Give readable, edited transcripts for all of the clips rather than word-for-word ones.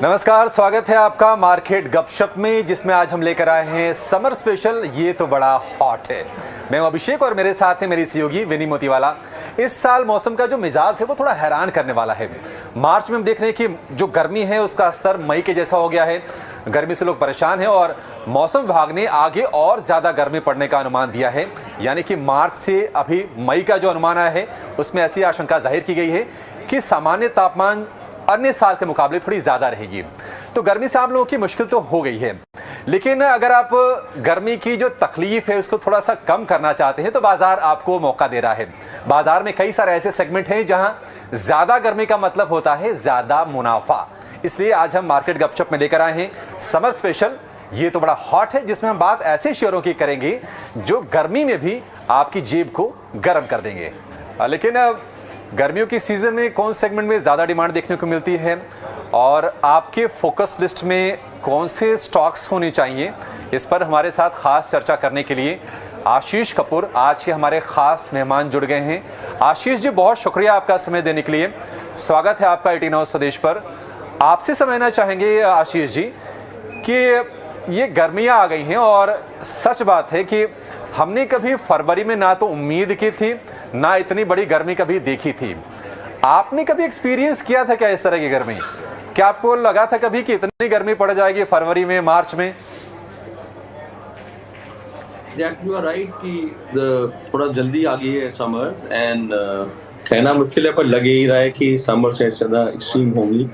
नमस्कार, स्वागत है आपका मार्केट गपशप में, जिसमें आज हम लेकर आए हैं समर स्पेशल। ये तो बड़ा हॉट है। मैं हूं अभिषेक और मेरे साथ है मेरी सहयोगी विनी मोतीवाला। इस साल मौसम का जो मिजाज है वो थोड़ा हैरान करने वाला है। मार्च में हम देख रहे हैं कि जो गर्मी है उसका स्तर मई के जैसा हो गया है। गर्मी से लोग परेशान हैं और मौसम विभाग ने आगे और ज़्यादा गर्मी पड़ने का अनुमान दिया है। यानी कि मार्च से अभी मई का जो अनुमान आया है उसमें ऐसी आशंका जाहिर की गई है कि सामान्य तापमान अन्य साल के मुकाबले थोड़ी ज़्यादा रहेगी। तो गर्मी से आप लोगों की मुश्किल तो हो गई है, लेकिन अगर आप गर्मी की जो तकलीफ है उसको थोड़ा सा कम करना चाहते हैं तो बाजार आपको मौका दे रहा है। बाजार में कई सारे ऐसे सेगमेंट हैं जहां ज़्यादा गर्मी का मतलब होता है ज़्यादा मुनाफा। इसलिए आज हम मार्केट गपशप में लेकर आए हैं समर स्पेशल। ये तो बड़ा हॉट है, जिसमें हम बात ऐसे शेयरों की करेंगे जो गर्मी में भी आपकी जेब को गर्म कर देंगे। लेकिन गर्मियों की सीजन में कौन सेगमेंट में ज़्यादा डिमांड देखने को मिलती है और आपके फोकस लिस्ट में कौन से स्टॉक्स होने चाहिए, इस पर हमारे साथ खास चर्चा करने के लिए आशीष कपूर आज के हमारे खास मेहमान जुड़ गए हैं। आशीष जी, बहुत शुक्रिया आपका समय देने के लिए। स्वागत है आपका 18 हाउस स्वदेश पर। आपसे समझना चाहेंगे आशीष जी कि ये गर्मियाँ आ गई हैं और सच बात है कि हमने कभी फरवरी में ना तो उम्मीद की थी ना इतनी बड़ी गर्मी कभी देखी थी। आपने कभी एक्सपीरियंस किया था क्या इस तरह की गर्मी? क्या आपको लगा था कभी कि इतनी गर्मी पड़ जाएगी फरवरी में, मार्च में? You are right कि थोड़ा जल्दी आ गई है समर्स एंड कहना मुश्किल है, पर लगे ही रहा है कि समर से ज़्यादा एक्सट्रीम होगी।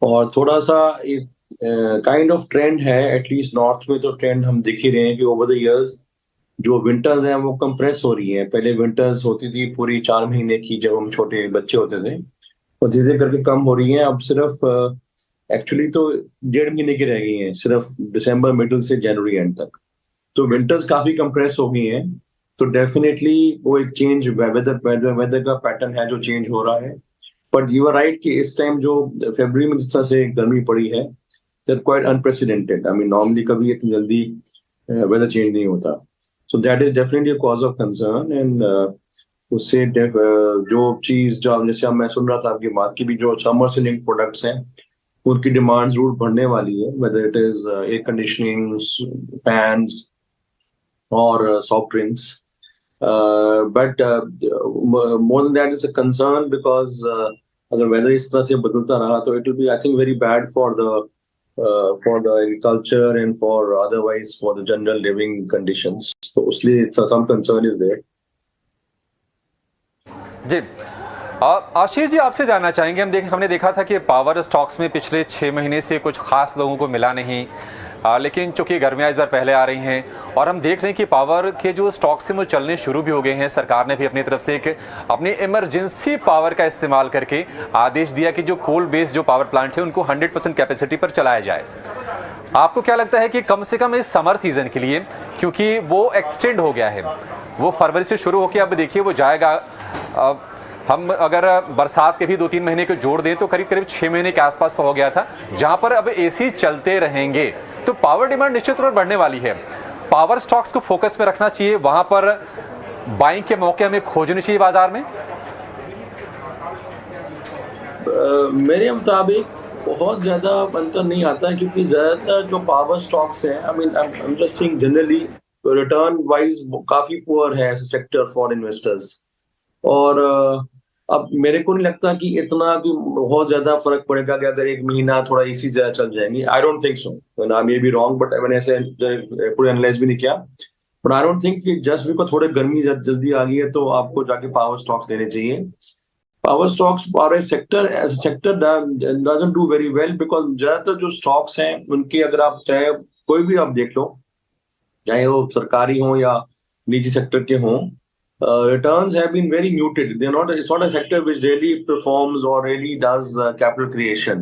और थोड़ा सा एक काइंड ऑफ ट्रेंड है, एटलीस्ट नॉर्थ में तो ट्रेंड हम दिख ही रहे हैं कि ओवर द इयर्स जो विंटर्स हैं वो कंप्रेस हो रही हैं। पहले विंटर्स होती थी पूरी 4 महीने की जब हम छोटे बच्चे होते थे, और धीरे धीरे करके कम हो रही हैं। अब सिर्फ एक्चुअली तो 1.5 महीने की रह गई हैं, सिर्फ दिसंबर मिडल से जनवरी एंड तक। तो विंटर्स काफी कंप्रेस हो गई हैं। तो डेफिनेटली वो एक चेंज वेदर का पैटर्न है जो चेंज हो रहा है। बट यू आर राइट कि इस टाइम जो फरवरी में जिस तरह से गर्मी पड़ी है, that quite unprecedented. I mean normally कभी इतनी जल्दी वेदर चेंज नहीं होता। So that is definitely a cause of concern and उससे जो चीज जो जैसे अब मैं सुन रहा था आपकी बात की भी, जो समर से लिंक्ड प्रोडक्ट्स हैं उनकी डिमांड जरूर बढ़ने वाली है, whether it is air conditioning, fans और soft drinks. But more than that is a concern because अगर वेदर इस तरह से बदलता रहा तो it will be I think very bad for the agriculture and for otherwise for the general living conditions. So उसलिए some concern is there. जी आशीष जी, आपसे जानना चाहेंगे, हमने देखा था कि पावर स्टॉक्स में पिछले 6 महीने से कुछ खास लोगों को मिला नहीं, लेकिन चूंकि गर्मियाँ इस बार पहले आ रही हैं और हम देख रहे हैं कि पावर के जो स्टॉक्स हैं वो चलने शुरू भी हो गए हैं। सरकार ने भी अपनी तरफ से एक अपनी इमरजेंसी पावर का इस्तेमाल करके आदेश दिया कि जो कोल बेस्ड जो पावर प्लांट है उनको 100% कैपेसिटी पर चलाया जाए। आपको क्या लगता है कि कम से कम इस समर सीजन के लिए, क्योंकि वो एक्सटेंड हो गया है, वो फरवरी से शुरू होकर अब देखिए वो जाएगा, हम अगर बरसात के भी 2-3 महीने को जोड़ दें तो करीब करीब 6 महीने के आसपास का हो गया था, जहां पर अब एसी चलते रहेंगे तो पावर डिमांड निश्चित रूप से बढ़ने वाली है। पावर स्टॉक्स को फोकस में रखना चाहिए, वहां पर बाइंग के मौके हमें खोजने चाहिए बाजार में। मेरे मुताबिक बहुत ज्यादा अंतर नहीं आता, क्योंकि ज्यादातर जो पावर स्टॉक्स हैं, I mean I am just seeing generally return wise काफी पुअर है as a sector for investors. और अब मेरे को नहीं लगता कि इतना कि बहुत ज्यादा फर्क पड़ेगा कि अगर एक महीना थोड़ा एसी ज्यादा चल जाएंगी। I don't think so, I may be wrong, but मैंने ऐसे पूरे एनालाइज भी नहीं किया। बट आई डोंट थिंक कि जस्ट बिकॉज थोड़े गर्मी जल्दी आ गई है तो आपको जाके पावर स्टॉक्स लेने चाहिए। Power stocks power sector as sector doesn't do very well, because ज्यादातर जो स्टॉक्स हैं उनके अगर आप चाहे कोई भी आप देख लो, चाहे वो सरकारी हो या निजी सेक्टर के हों, returns have been very muted. They're not. It's not a sector which really performs or really does capital creation.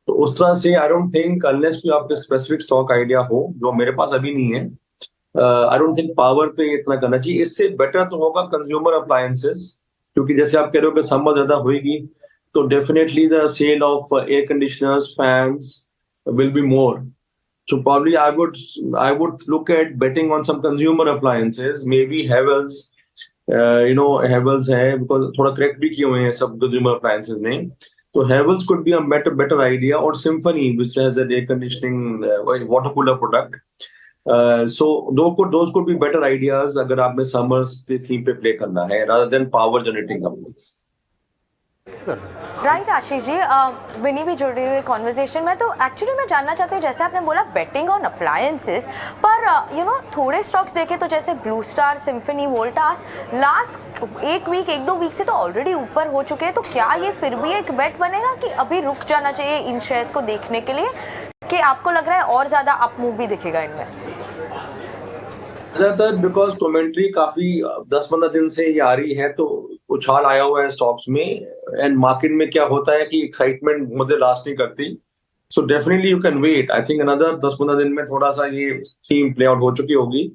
तो उस तरह से I don't think, unless कोई आपके specific stock idea हो, जो मेरे पास अभी नहीं है, I don't think power पे इतना करना चाहिए। इससे better तो होगा consumer appliances, क्योंकि जैसे आप कह रहे हो कि summer ज्यादा होएगी तो definitely the sale of air conditioners, fans will be more. So probably I would look at betting on some consumer appliances, maybe Havells है, बिकॉज थोड़ा करेक्ट भी किए हुए हैं सब कंज्यूमर अप्लायंसेस ने। तो So Havells could be a better idea, or Symphony, which has an air conditioning water cooler product. So those could be better ideas अगर आपने summers के theme पे play करना है, rather than power generating companies. Right Ashish ji, Vini भी जुड़ रही हुई कॉन्वर्जेशन में। तो एक्चुअली मैं जानना चाहती हूँ, जैसे आपने बोला बेटिंग ऑन अप्लायंसेस, पर थोड़े स्टॉक्स देखे तो जैसे blue star, symphony, Voltas last एक दो वीक से तो ऑलरेडी ऊपर हो चुके हैं। तो क्या ये फिर भी एक बेट बनेगा कि अभी रुक जाना चाहिए इन शेयर्स को देखने के लिए, कि आपको लग रहा है और ज्यादा अप मूव भी दिखेगा इनमें? ज्यादातर बिकॉज कमेंट्री काफी 10-15 दिन से ये आ रही है, तो उछाल आया हुआ है स्टॉक्स में, एंड मार्केट में क्या होता है कि एक्साइटमेंट मुझे लास्ट नहीं करती। So definitely you can wait, I think another 10-15 दिन में थोड़ा सा ये थीम प्ले आउट हो चुकी होगी,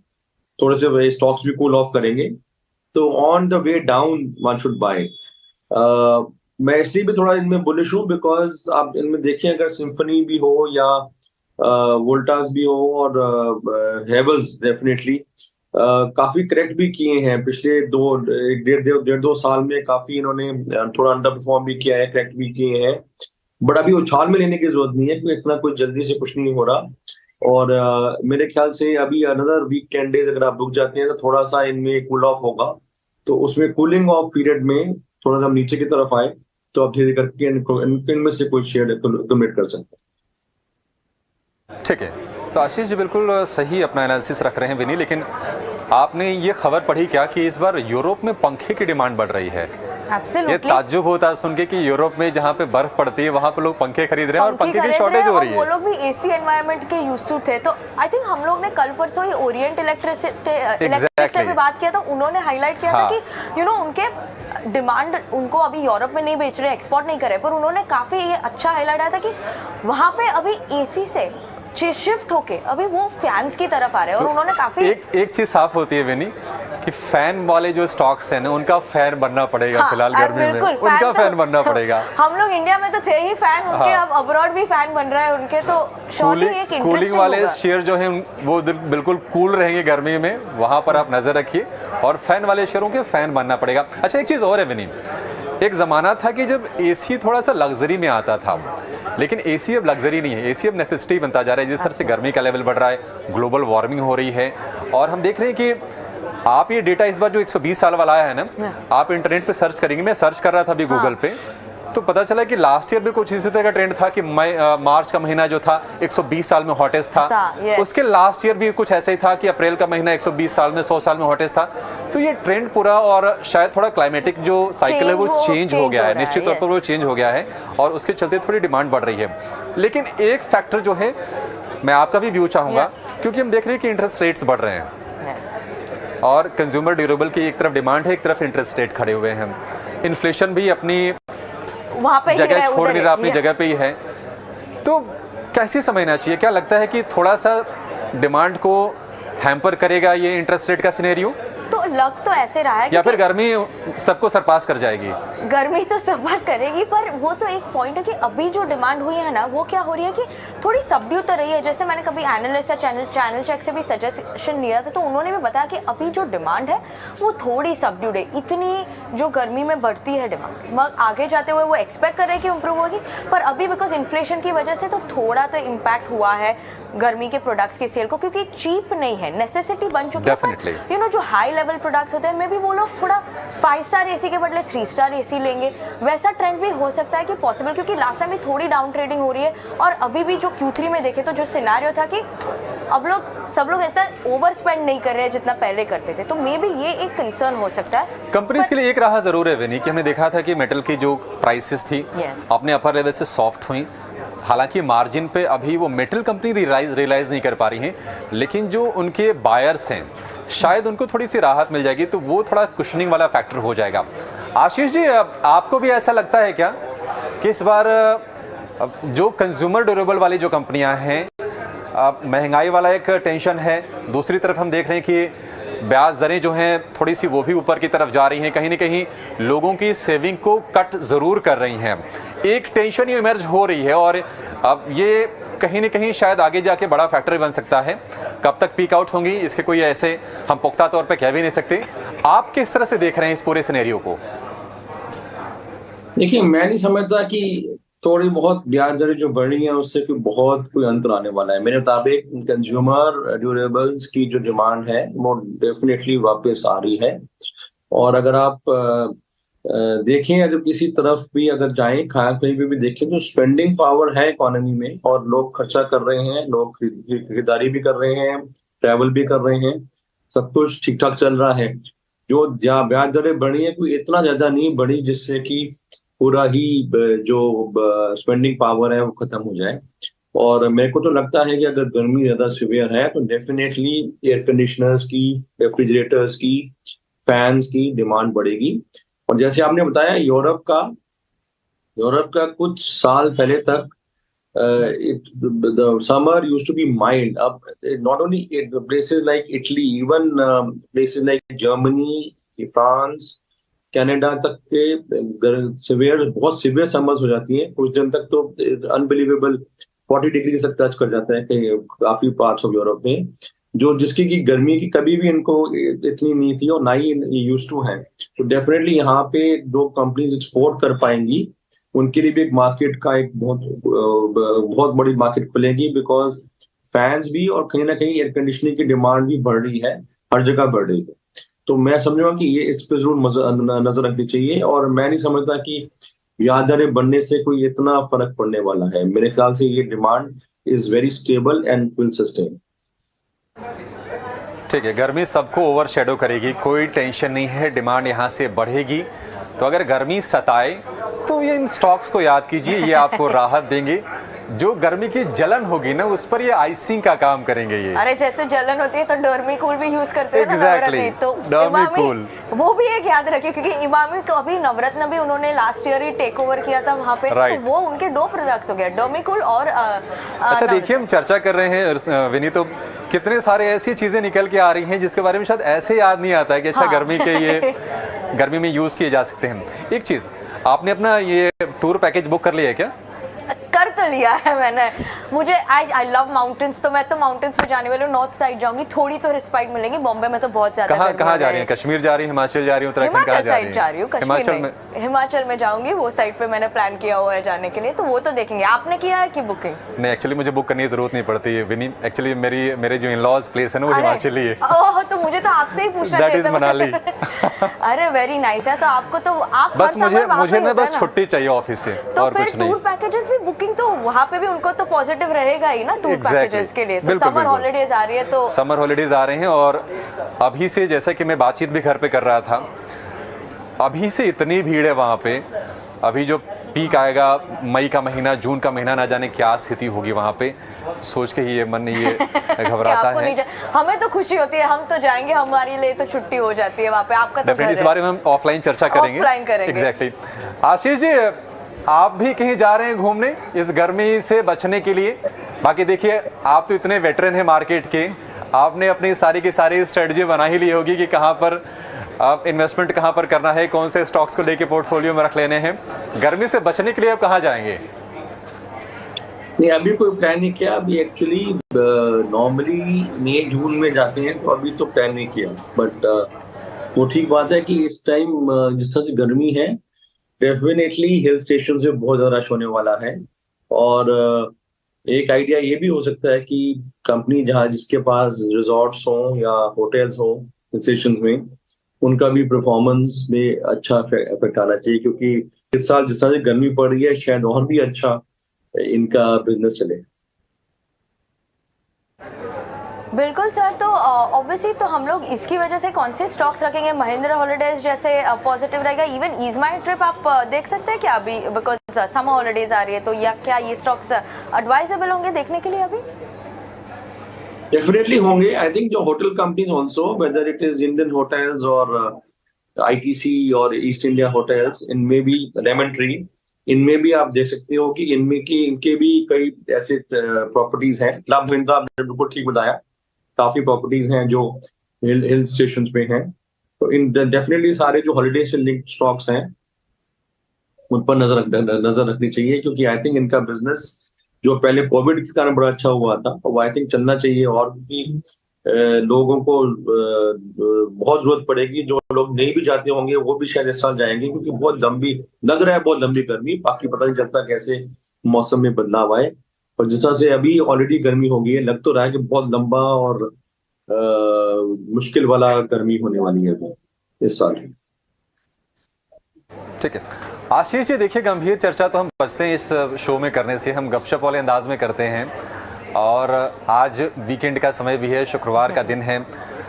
थोड़े से स्टॉक्स भी कूल ऑफ करेंगे, तो on the way down one should buy. मैं इसलिए भी थोड़ा इनमें बुलिश हूँ बिकॉज आप इनमें देखें, अगर सिम्फनी भी हो या वोल्टास भी हो और हेवल्स डेफिनेटली काफी करेक्ट भी किए हैं पिछले डेढ़ दो साल में, काफी इन्होंने थोड़ा अंडर परफॉर्म भी किया है, करेक्ट भी किए हैं, बट अभी उछाल में लेने की जरूरत नहीं है, क्योंकि इतना कुछ जल्दी से कुछ नहीं हो रहा। और मेरे ख्याल से अभी अनदर वीक 10 डेज अगर आप रुक जाते हैं तो थोड़ा सा इनमें कूल ऑफ होगा, तो उसमें कूलिंग ऑफ पीरियड में थोड़ा सा नीचे की तरफ आए तो आप धीरे करके इनमें से कोई शेयर कमिट कर सकते हैं। ठीक है, तो आशीष जी बिल्कुल सही अपना एनालिसिस रख रहे हैं विनी, लेकिन आपने ये खबर पढ़ी क्या कि इस बार यूरोप में पंखे की डिमांड बढ़ रही है? ये ताज्जुब होता है सुन के कि यूरोप में जहाँ पे बर्फ पड़ती है वहाँ पे लोग पंखे खरीद रहे हैं और पंखे की शॉर्टेज हो रही है। वो लोग भी एसी एनवायरनमेंट के यूज्ड टू थे। तो आई थिंक हम लोग ने कल परसों ही ओरिएंट इलेक्ट्रिक से भी बात किया था, उन्होंने हाईलाइट किया था कि उनके डिमांड, उनको अभी यूरोप में नहीं बेच रहे, एक्सपोर्ट नहीं कर रहे, पर उन्होंने काफी ये अच्छा हाईलाइट आया था कि वहाँ पे अभी एसी से शिफ्ट होके अभी वो फैंस की तरफ आ रहे हैं। और उन्होंने काफी एक चीज साफ होती है विनी कि फैन वाले जो स्टॉक्स हैं ना, उनका फैन बनना पड़ेगा। फिलहाल गर्मी में उनका फैन बनना पड़ेगा। हम लोग इंडिया में तो थे ही फैन उनके, अब अब्रॉड भी फैन बन रहा है उनके, तो कूलिंग वाले शेयर जो हैं वो बिल्कुल कूल रहेंगे गर्मी में, वहां पर आप नजर रखिए, और फैन वाले शेयरों के फैन बनना पड़ेगा। अच्छा, एक चीज और है विनी, एक ज़माना था कि जब एसी थोड़ा सा लग्जरी में आता था, लेकिन एसी अब लग्जरी नहीं है, एसी अब नेसेसिटी बनता जा रहा है। जिस तरह से गर्मी का लेवल बढ़ रहा है, ग्लोबल वार्मिंग हो रही है, और हम देख रहे हैं कि आप ये डेटा इस बार जो 120 साल वाला आया है ना, आप इंटरनेट पे सर्च करेंगे, मैं सर्च कर रहा था अभी गूगल पे, तो पता चला कि लास्ट ईयर भी कुछ इसी तरह का ट्रेंड था कि मार्च का महीना जो था 120 साल में हॉटेस्ट था। उसके लास्ट ईयर भी कुछ ऐसा ही था कि अप्रैल का महीना 120 साल में 100 साल में हॉटेस्ट था। तो ये ट्रेंड पूरा, और शायद थोड़ा क्लाइमेटिक जो साइकिल है वो चेंज हो गया है, निश्चित तौर पर वो चेंज हो गया है, और उसके चलते थोड़ी डिमांड बढ़ रही है। लेकिन एक फैक्टर जो है, मैं आपका भी व्यू चाहूंगा, क्योंकि हम देख रहे हैं कि इंटरेस्ट रेट्स बढ़ रहे हैं और कंज्यूमर ड्यूरेबल की एक तरफ डिमांड है, एक तरफ इंटरेस्ट रेट खड़े हुए हैं, इन्फ्लेशन भी अपनी वहाँ पे जगह छोड़ नहीं रहा, अपनी जगह पे ही है। तो कैसे समझना चाहिए? क्या लगता है कि थोड़ा सा डिमांड को हैम्पर करेगा ये इंटरेस्ट रेट का सिनेरियो? तो लग तो ऐसे रहा है, या फिर गर्मी सबको सरपास कर जाएगी? गर्मी तो सरपास करेगी, पर वो तो एक पॉइंट है कि अभी जो डिमांड हुई है ना, वो क्या हो रही है कि थोड़ी सबड्यू तो रही है। जैसे मैंने कभी एनालिस्ट या चैनल चेक से भी सजेशन लिया था, तो उन्होंने भी बताया कि अभी जो डिमांड है वो थोड़ी सबड्यूड है। इतनी जो गर्मी में बढ़ती है डिमांड, आगे जाते हुए वो एक्सपेक्ट कर रहे हैं कि इंप्रूव होगी, पर अभी बिकॉज इन्फ्लेशन की वजह से तो थोड़ा तो इम्पैक्ट हुआ है गर्मी के प्रोडक्ट्स की सेल को, क्योंकि चीप नहीं है, नेसेसिटी बन चुकी है। जो हाई लेवल प्रोडक्ट्स होते हैं, मे बी वो लोग थोड़ा 5 स्टार एसी के बदले 3 स्टार एसी लेंगे, वैसा ट्रेंड भी हो सकता है कि पॉसिबल, क्योंकि लास्ट टाइम भी थोड़ी डाउन ट्रेडिंग हो रही है। और अभी भी जो Q3 में देखे तो जो सिनेरियो था कि अब सब लोग इतना ओवर स्पेंड नहीं कर रहे हैं जितना पहले करते थे, तो मे बी ये एक कंसर्न हो सकता है कंपनीज के लिए। एक राह जरूर है विनी कि हमने देखा था कि मेटल की जो प्राइसेस थी अपने अपर लेवल से सॉफ्ट हुई, हालांकि मार्जिन पे अभी वो मेटल कंपनी रियलाइज नहीं कर पा रही हैं, लेकिन जो उनके बायर्स हैं शायद उनको थोड़ी सी राहत मिल जाएगी, तो वो थोड़ा कुशनिंग वाला फैक्टर हो जाएगा। आशीष जी, आपको भी ऐसा लगता है क्या कि इस बार जो कंज्यूमर ड्यूरेबल वाली जो कंपनियां हैं, महंगाई वाला एक टेंशन है, दूसरी तरफ हम देख रहे हैं कि ब्याज दरें जो हैं थोड़ी सी वो भी ऊपर की तरफ जा रही हैं, कहीं ना कहीं लोगों की सेविंग को कट ज़रूर कर रही हैं, एक टेंशन ये इमर्ज हो रही है, और अब ये कहीं ना कहीं शायद आगे जाके बड़ा फैक्टर बन सकता है। कब तक पीक आउट होंगी इसके कोई ऐसे हम पुख्ता तौर पे कह भी नहीं सकते। आप किस तरह से देख रहे हैं इस पूरे सिनेरियो को? देखिए, मैं नहीं समझता कि थोड़ी बहुत ब्याज दरें जो बढ़ रही हैं उससे कोई अंतर आने वाला है। मेरे मुताबिक कंज्यूमर ड्यूरेबल्स की जो डिमांड है वो डेफिनेटली वापस आ रही है। और अगर आप देखें, अगर किसी तरफ भी अगर जाएं, कहीं पे भी देखें, तो स्पेंडिंग पावर है इकोनॉमी में और लोग खर्चा कर रहे हैं, लोग खरीदारी भी कर रहे हैं, ट्रैवल भी कर रहे हैं, सब कुछ ठीक ठाक चल रहा है। जो ब्याज दरें बढ़ी है कोई इतना ज्यादा नहीं बढ़ी जिससे कि पूरा ही जो स्पेंडिंग पावर है वो खत्म हो जाए। और मेरे को तो लगता है कि अगर गर्मी ज्यादा सिवियर है तो डेफिनेटली एयर कंडीशनर्स की, रेफ्रिजरेटर्स की, फैंस की डिमांड बढ़ेगी। और जैसे आपने बताया, यूरोप का कुछ साल पहले तक the summer used to be mild. Up not only places like Italy, even places like Germany, France, Canada तक के बहुत सिवियर समर्स हो जाती हैं। कुछ दिन तक तो अनबिलीवेबल 40 डिग्री तक टच कर जाता है कहीं काफी पार्ट्स ऑफ यूरोप में, जो जिसकी की गर्मी की कभी भी इनको इतनी नहीं थी और ना ही यूज टू है। तो डेफिनेटली यहाँ पे जो कंपनीज एक्सपोर्ट कर पाएंगी उनके लिए भी एक मार्केट का एक बहुत बड़ी मार्केट खुलेगी, बिकॉज फैंस भी और कहीं ना कहीं एयर कंडीशनिंग की डिमांड भी बढ़ रही है, हर जगह बढ़ रही है। तो मैं समझूंगा कि ये इस पे जरूर नजर रखनी चाहिए। और मैं नहीं समझता कि ब्याज दरें बढ़ने से कोई इतना फर्क पड़ने वाला है। मेरे ख्याल से ये demand is very stable and will sustain. ठीक है, गर्मी सबको ओवर शेडो करेगी, कोई टेंशन नहीं है, डिमांड यहाँ से बढ़ेगी। तो अगर गर्मी सताए तो ये इन स्टॉक्स को याद कीजिए, ये आपको राहत देंगे। जो गर्मी की जलन होगी ना उस पर ये आइसिंग का काम करेंगे ये। अरे जैसे जलन होती है तो डर्मीकूल भी यूज करते हैं Exactly, ना, तो डर्मीकूल वो भी एक याद रखिए, क्योंकि इमामी तो अभी नवरत्न भी उन्होंने लास्ट ईयर ही टेक ओवर किया था वहां पे, तो वो उनके 2 प्रोडक्ट्स हो गए, डर्मीकूल और अच्छा देखिए, हम चर्चा कर रहे हैं विनी, तो कितने सारे ऐसी चीजें निकल के आ रही हैं जिसके बारे में शायद ऐसे याद नहीं आता है कि अच्छा गर्मी के ये गर्मी में यूज किए जा सकते हैं। एक चीज, आपने अपना ये टूर पैकेज बुक कर लिया है क्या? कर तो लिया है मैंने। मुझे आई लव माउंटेन्स, तो मैं तो माउंटेन्स में जाने वाली हूँ, नॉर्थ साइड जाऊंगी, थोड़ी तो रिस्पाइट मिलेगी। बॉम्बे में तो बहुत ज्यादा कहाँ जा रही हैं? कश्मीर जा रही हैं, हिमाचल जा रही हैं, उत्तराखंड कहाँ जा रही हैं? हिमाचल में, हिमाचल में जाऊंगी, वो साइड पे मैंने प्लान किया हुआ है जाने के लिए, तो वो तो देखेंगे। आपने किया है कि बुकिंग? नहीं, एक्चुअली मुझे बुक करने की जरूरत नहीं पड़ती है विनी। एक्चुअली मेरे जो इन-लॉज प्लेस है ना वो हिमाचल ही है। ओह, तो मुझे तो आपसे ही पूछना चाहिए। That is Manali. अरे वेरी नाइस है। तो आपको तो आप बस मुझे ना बस छुट्टी चाहिए ऑफिस से, और कुछ नहीं। टूर पैकेजेस भी बुकिंग तो वहाँ पे भी उनको तो पॉजिटिव रहेगा ही ना टूर पैकेजेस के लिए। तो समर हॉलीडेज आ रही है, तो समर हॉलीडेज आ रहे हैं, और अभी से, जैसा कि मैं बातचीत भी घर पे कर रहा था, अभी से इतनी भीड़ है वहाँ पे। अभी जो पीक आएगा मई का महीना, जून का महीना, ना जाने क्या स्थिति होगी वहाँ पे। सोच के ही ये मन ये घबराता है। हमें तो खुशी होती है, हम तो जाएंगे, हमारे लिए तो छुट्टी हो जाती है वहाँ पे। आपका तो डेफिनेटली इस बारे में हम ऑफलाइन चर्चा करेंगे। एग्जैक्टली। आशीष जी, आप भी कहीं जा रहे हैं घूमने इस गर्मी से बचने के लिए? बाकी देखिए, आप तो इतने वेटरन हैं मार्केट के, आपने अपनी सारी की सारी स्ट्रेटजी बना ही ली होगी कि कहाँ पर आप इन्वेस्टमेंट कहाँ पर करना है, कौन से स्टॉक्स को लेके पोर्टफोलियो में रख लेने हैं। गर्मी से बचने के लिए आप कहाँ जाएंगे? नहीं, अभी कोई प्लान नहीं किया। अभी एक्चुअली नॉर्मली मई जून में जाते हैं, तो अभी तो प्लान नहीं किया। बट वो ठीक बात है कि इस टाइम जिस तरह से गर्मी है, डेफिनेटली हिल स्टेशन से बहुत ज्यादा रश होने वाला है। और एक आइडिया ये भी हो सकता है कि कंपनी जिसके पास रिजॉर्ट्स हो या होटल्स हो हिल स्टेशन में, उनका भी परफॉर्मेंस में अच्छा इफेक्ट आना चाहिए, क्योंकि इस साल जिस तरह से गर्मी पड़ रही है, शायद और भी अच्छा इनका बिजनेस चले। बिल्कुल सर। तो ऑब्वियसली तो हम लोग इसकी वजह से कौन से स्टॉक्स रखेंगे? महिंद्रा हॉलीडेज जैसे पॉजिटिव रहेगा। इवन ईज माई ट्रिप आप देख सकते हैं क्या अभी, बिकॉज समर हॉलीडेज आ रही है, तो या क्या ये स्टॉक्स एडवाइजेबल होंगे देखने के लिए अभी? डेफिनेटली होंगे। आई थिंक जो hotel companies also, weather it is Indian hotels और आईटीसी और ईस्ट इंडिया होटल्स, इनमें भी लेमन ट्री, इनमें भी आप देख सकते हो कि इनके भी कई ऐसे प्रॉपर्टीज हैं। क्लब महिंद्रा आपने बिल्कुल ठीक बताया, काफी प्रॉपर्टीज हैं जो हिल स्टेशन पे हैं। तो इन डेफिनेटली सारे जो हॉलीडे से लिंक्ड स्टॉक्स हैं उन पर नजर रखनी चाहिए, क्योंकि आई थिंक इनका बिजनेस जो पहले कोविड के कारण बड़ा अच्छा हुआ था, वो आई थिंक चलना चाहिए। और भी लोगों को बहुत जरूरत पड़ेगी। जो लोग नहीं भी जाते होंगे वो भी शायद इस साल जाएंगे, क्योंकि बहुत लंबी लग रहा है, बहुत लंबी गर्मी। बाकी पता नहीं चलता कैसे मौसम में बदलाव आए, और जिस तरह से अभी ऑलरेडी गर्मी हो गई है, लग तो रहा है कि बहुत लंबा और मुश्किल वाला गर्मी होने वाली है अभी इस साल। ठीक है आशीष जी, देखिए गंभीर चर्चा तो हम बचते हैं इस शो में करने से, हम गपशप वाले अंदाज में करते हैं, और आज वीकेंड का समय भी है, शुक्रवार का दिन है।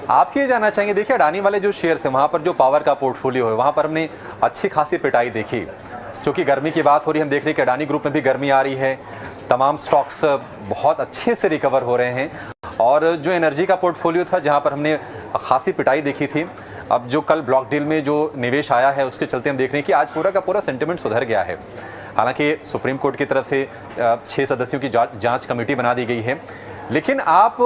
आपसे ये जानना चाहेंगे, देखिए अडानी वाले जो शेयर्स हैं वहाँ पर जो पावर का पोर्टफोलियो है वहाँ पर हमने अच्छी खासी पिटाई देखी। क्योंकि गर्मी की बात हो रही है, हम देख रहे हैं कि अडानी ग्रुप में भी गर्मी आ रही है, तमाम स्टॉक्स बहुत अच्छे से रिकवर हो रहे हैं। और जो एनर्जी का पोर्टफोलियो था जहाँ पर हमने खासी पिटाई देखी थी, अब जो कल ब्लॉक डील में जो निवेश आया है उसके चलते हम देख रहे हैं कि आज पूरा का पूरा सेंटिमेंट सुधर गया है। हालांकि सुप्रीम कोर्ट की तरफ से 6 सदस्यों की जांच कमेटी बना दी गई है, लेकिन आप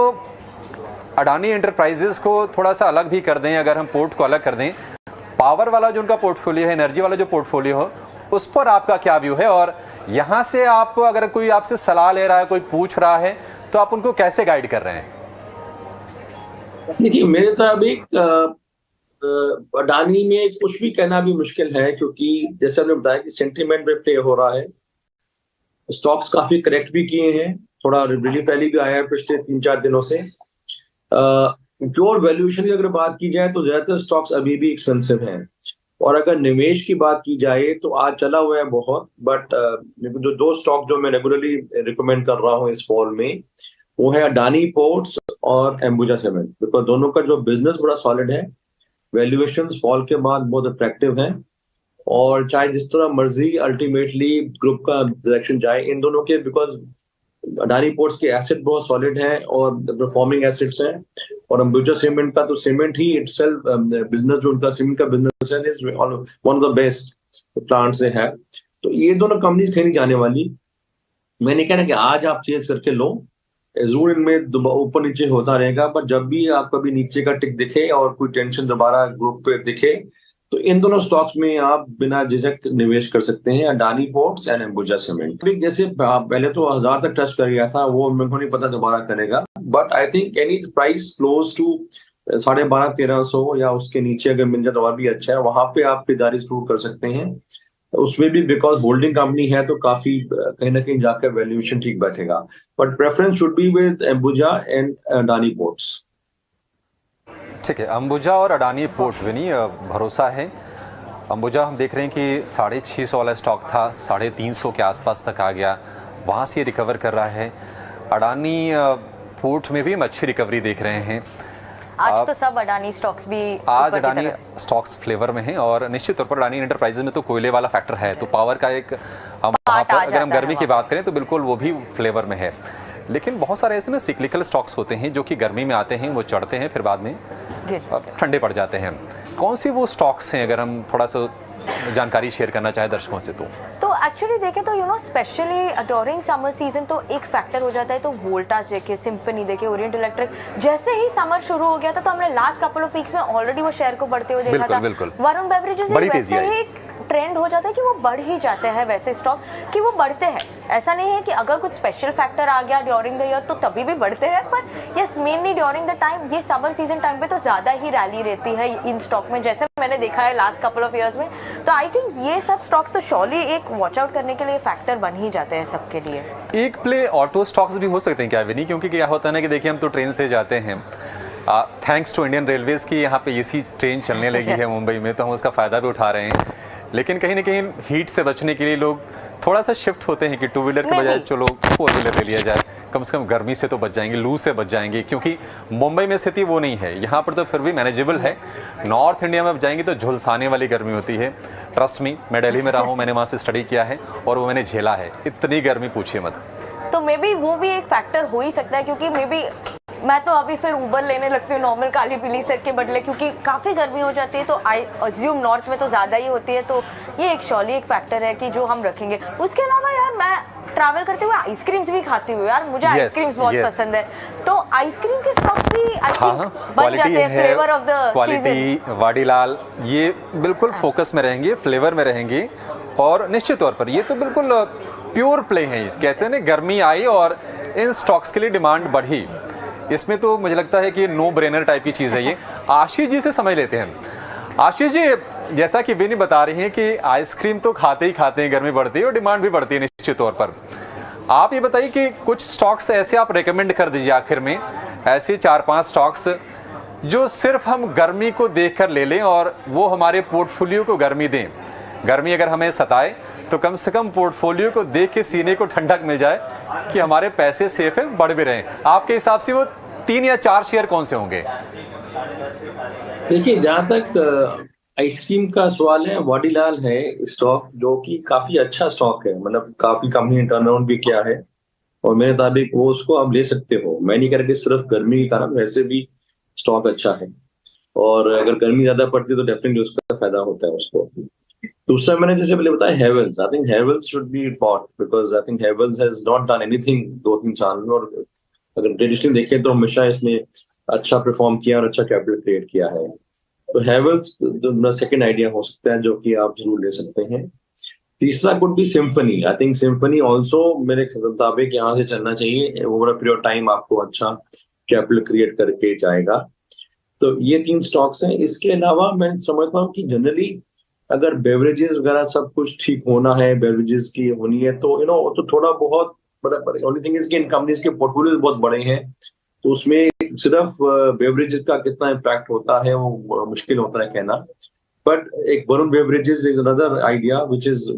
अडानी एंटरप्राइजेस को थोड़ा सा अलग भी कर दें, अगर हम पोर्ट को अलग कर दें, पावर वाला जो उनका पोर्टफोलियो है, एनर्जी वाला जो पोर्टफोलियो हो, उस पर आपका क्या व्यू है? और यहाँ से आप अगर कोई आपसे सलाह ले रहा है, कोई पूछ रहा है, तो आप उनको कैसे गाइड कर रहे हैं? देखिए मेरे मुताबिक अडानी में कुछ भी कहना भी मुश्किल है, क्योंकि जैसे हमने बताया कि सेंटीमेंट पे प्ले हो रहा है। स्टॉक्स काफी करेक्ट भी किए हैं, थोड़ा रिलीफ रैली भी आया है पिछले 3-4 दिनों से। प्योर वैल्यूएशन की अगर बात की जाए तो ज्यादातर स्टॉक्स अभी भी एक्सपेंसिव हैं, और अगर निवेश की बात की जाए तो आज चला हुआ है बहुत। बट जो 2 स्टॉक जो मैं रेगुलरली रिकमेंड कर रहा हूँ इस फॉल में, वो है अडानी पोर्ट्स और अंबुजा सीमेंट, बिकॉज दोनों का जो बिजनेस बड़ा सॉलिड है, वैल्यूएशंस फॉल के बाद बहुत अट्रैक्टिव हैं, और चाहे जिस तरह मर्जी अल्टीमेटली ग्रुप का डायरेक्शन जाए इन दोनों के, बिकॉज अडानी पोर्ट्स के एसेट बहुत सॉलिड हैं और परफॉर्मिंग एसेट्स हैं, और अंबुजा सीमेंट का तो सीमेंट ही इटसेल्फ बिजनेस, जो उनका सीमेंट का बिजनेस है, is one of the best plant से है। तो ये दोनों कंपनीज कहीं नहीं जाने वाली। मैं नहीं कहना कि आज आप चेज करके लो, जरूर इनमें ऊपर नीचे होता रहेगा, बट जब भी आप कभी नीचे का टिक दिखे और कोई टेंशन दोबारा ग्रुप पे दिखे, तो इन दोनों स्टॉक्स में आप बिना झिझक निवेश कर सकते हैं, Adani ports and Ambuja cement. जैसे पहले तो 1000 तक टच कर गया था, वो मेरे को नहीं पता दोबारा करेगा, but I think any price close to 12,500-1300 या उसके नीचे अगर मिल जाए तो और भी अच्छा है, वहां पे आप खरीदारी शुरू कर सकते हैं। उसमें भी बिकॉज होल्डिंग कंपनी है तो काफी कहीं ना कहीं जाकर वैल्यूएशन ठीक बैठेगा, but preference should be with Ambuja and Adani ports. ठीक है, अंबुजा और अडानी पोर्ट विनी भरोसा है। अंबुजा हम देख रहे हैं कि 650 वाला स्टॉक था, 350 के आसपास तक आ गया, वहाँ से रिकवर कर रहा है। अडानी पोर्ट में भी हम अच्छी रिकवरी देख रहे हैं। आज तो सब अडानी स्टॉक्स भी आज अडानी स्टॉक्स फ्लेवर में हैं, और निश्चित तौर पर अडानी एंटरप्राइजेज में तो कोयले वाला फैक्टर है, तो पावर का एक वहाँ पर अगर हम गर्मी की बात करें तो बिल्कुल वो भी फ्लेवर में है। लेकिन बहुत सारे ऐसे ना सिक्लिकल स्टॉक्स होते हैं जो कि गर्मी में आते हैं, वो चढ़ते हैं, फिर बाद में ठंडे पड़ जाते हैं। कौन सी वो स्टॉक्स हैं, अगर हम थोड़ा सा जानकारी शेयर करना चाहे दर्शकों से? तो एक्चुअली देखें तो स्पेशली ड्यूरिंग समर सीजन तो एक फैक्टर हो जाता है, तो वोल्टास देखे, सिम्फनी देखे, ओरिएंट इलेक्ट्रिक, जैसे ही समर शुरू हो गया था तो हमने लास्ट कपल ऑफ वीक्स में ऑलरेडी वो शेयर को बढ़ते हुए देखा था। वरुण बेवरेजेस वैसे ही ट्रेंड हो जाता है कि वो बढ़ ही जाते हैं, वैसे स्टॉक कि वो बढ़ते हैं। ऐसा नहीं है कि अगर कुछ स्पेशल फैक्टर आ गया ड्यूरिंग द ईयर तो तभी भी बढ़ते हैं, पर yes mainly during the time, ये समर सीजन टाइम पे तो ज्यादा ही रैली रहती है इन स्टॉक में, जैसे मैंने देखा है लास्ट कपल ऑफ ईयर्स में। तो आई थिंक ये सब स्टॉक्स तो श्योरली एक वॉच आउट करने के लिए फैक्टर बन ही जाते हैं सबके लिए। एक प्ले ऑटो स्टॉक्स भी हो सकते हैं क्या विनी? क्योंकि क्या होता है ना कि देखिए हम तो ट्रेन से जाते हैं, थैंक्स टू इंडियन रेलवेज की यहाँ पे एसी ट्रेन चलने लगी है मुंबई में, तो हम उसका फ़ायदा भी उठा रहे हैं। लेकिन कहीं ना कहीं हीट से बचने के लिए लोग थोड़ा सा शिफ्ट होते हैं कि 2 व्हीलर के बजाय चलो 4 व्हीलर ले लिया जाए, कम से कम गर्मी से तो बच जाएंगे, लू से बच जाएंगे। क्योंकि मुंबई में स्थिति वो नहीं है, यहाँ पर तो फिर भी मैनेजेबल है। नॉर्थ इंडिया में जाएंगे तो झुलसाने वाली गर्मी होती है। ट्रस्ट मी, मैं दिल्ली में रहा हूँ, मैंने वहाँ से स्टडी किया है और वो मैंने झेला है, इतनी गर्मी पूछिए मत। तो मे बी वो भी एक फैक्टर हो ही सकता है, क्योंकि मे बी मैं तो अभी फिर उबर लेने लगती हूँ नॉर्मल काली पीली सेट के बदले, क्योंकि काफ़ी गर्मी हो जाती है। तो आई अज्यूम नॉर्थ में तो ज़्यादा ही होती है, तो ये एक श्योरली एक फैक्टर है कि जो हम रखेंगे। उसके अलावा यार मैं ट्रैवल करते हुए आइसक्रीम्स भी खाती हूँ यार, मुझे आइसक्रीम्स बहुत पसंद है, तो आइसक्रीम के स्टॉक्स भी आई थिंक बन जाते हैं flavour of the quality. Vadilal ये बिल्कुल फोकस में रहेंगे, फ्लेवर में रहेंगे, और निश्चित तौर पर ये तो बिल्कुल प्योर प्ले है। कहते हैं ना, गर्मी आई और इन स्टॉक्स के लिए डिमांड बढ़ी। इसमें तो मुझे लगता है कि नो ब्रेनर टाइप की चीज़ है ये। आशीष जी से समझ लेते हैं। आशीष जी, जैसा कि विनी बता रही हैं कि आइसक्रीम तो खाते ही खाते हैं, गर्मी बढ़ती है और डिमांड भी बढ़ती है निश्चित तौर पर। आप ये बताइए कि कुछ स्टॉक्स ऐसे आप रेकमेंड कर दीजिए आखिर में, ऐसे 4-5 स्टॉक्स जो सिर्फ हम गर्मी को देखकर ले लें और वो हमारे पोर्टफोलियो को गर्मी दें। गर्मी अगर हमें सताए तो कम से कम पोर्टफोलियो को देख के सीने को ठंडक मिल जाए कि हमारे पैसे सेफ हैं, बढ़ भी रहे हैं। आपके हिसाब से वो 3 या 4 शेयर कौन से होंगे? देखिए, जहाँ तक आइसक्रीम का सवाल है, वाडीलाल है स्टॉक जो कि काफी अच्छा स्टॉक है, मतलब काफी कंपनी ने टर्न अराउंड भी किया है और मेरे मुताबिक वो उसको आप ले सकते हो। मैं नहीं कह रहा कि सिर्फ गर्मी के कारण, वैसे भी स्टॉक अच्छा है और अगर गर्मी ज्यादा पड़ती है तो डेफिनेटली उसका फायदा होता है उसको। दूसरा मैंने जैसे पहले बताया Havells, I think Havells should be bought because I think Havells has not done anything 2-3 साल में, और अगर ट्रेडिशनली देखें तो हमेशा इसने अच्छा परफॉर्म किया और अच्छा कैपिटल क्रिएट किया है। तो हेवल्स सेकंड आइडिया हो सकता है जो कि आप जरूर ले सकते हैं। तीसरा could be symphony. I think symphony also मेरे मुताबिक यहाँ से चलना चाहिए, ओवर अ पीरियड टाइम आपको अच्छा कैपिटल क्रिएट करके जाएगा। तो ये 3 स्टॉक्स हैं। इसके अलावा मैं समझता हूँ कि जनरली अगर बेवरेजेस वगैरह सब कुछ ठीक होना है, बेवरेजेस की होनी है, तो तो थोड़ा बहुत ओनली थिंग इज कि इन कंपनीज के पोर्टफोलियो बहुत बड़े हैं, तो उसमें सिर्फ बेवरेजेस का कितना इम्पैक्ट होता है वो मुश्किल होता है कहना। बट एक Varun beverages is another idea which is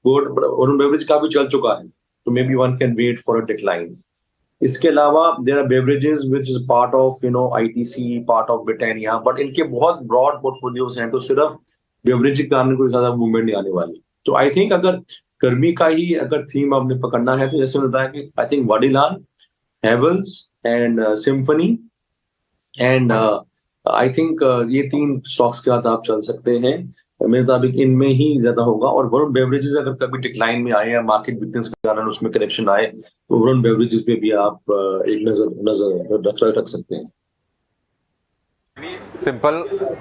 good. Varun beverage काफी चल चुका है, तो maybe one can wait for a decline. इसके अलावा there are beverages which is part of ITC, part of Britannia, but इनके बहुत ब्रॉड पोर्टफोलियोज हैं, तो सिर्फ बेवरेज के कारण कोई ज्यादा मूवमेंट नहीं आने वाली। तो आई थिंक अगर गर्मी का ही अगर थीम आपने पकड़ना है तो जैसे बताया कि I think Vadilal, Havells and symphony and I think ये 3 स्टॉक्स के साथ आप चल सकते हैं। मेरे मुताबिक इनमें ही ज्यादा होगा। और वरुण बेवरेजेस अगर कभी डिक्लाइन में आए या मार्केट वीकनेस के कारण उसमें करेक्शन आए तो वरुण बेवरेजेस पे भी आप एक नजर रख सकते हैं। सिंपल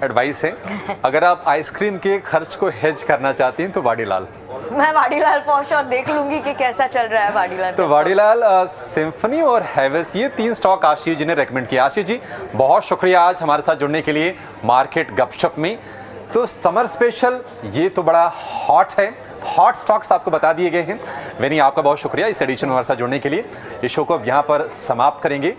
एडवाइस है, अगर आप आइसक्रीम के खर्च को हेज करना चाहती हैं तो वाडीलाल। मैं वाडीलाल पहुंच और देख लूंगी कि कैसा चल रहा है वाडीलाल। तो वाडीलाल, सिम्फनी और हेवल्स, ये 3 स्टॉक आशीष जी ने रेकमेंड किया। आशीष जी बहुत शुक्रिया आज हमारे साथ जुड़ने के लिए मार्केट गपशप में। तो समर स्पेशल ये तो बड़ा हॉट है, हॉट स्टॉक्स आपको बता दिए गए हैं। वेनी, आपका बहुत शुक्रिया इस एडिशन में हमारे साथ जुड़ने के लिए। इस शो को अब यहाँ पर समाप्त करेंगे।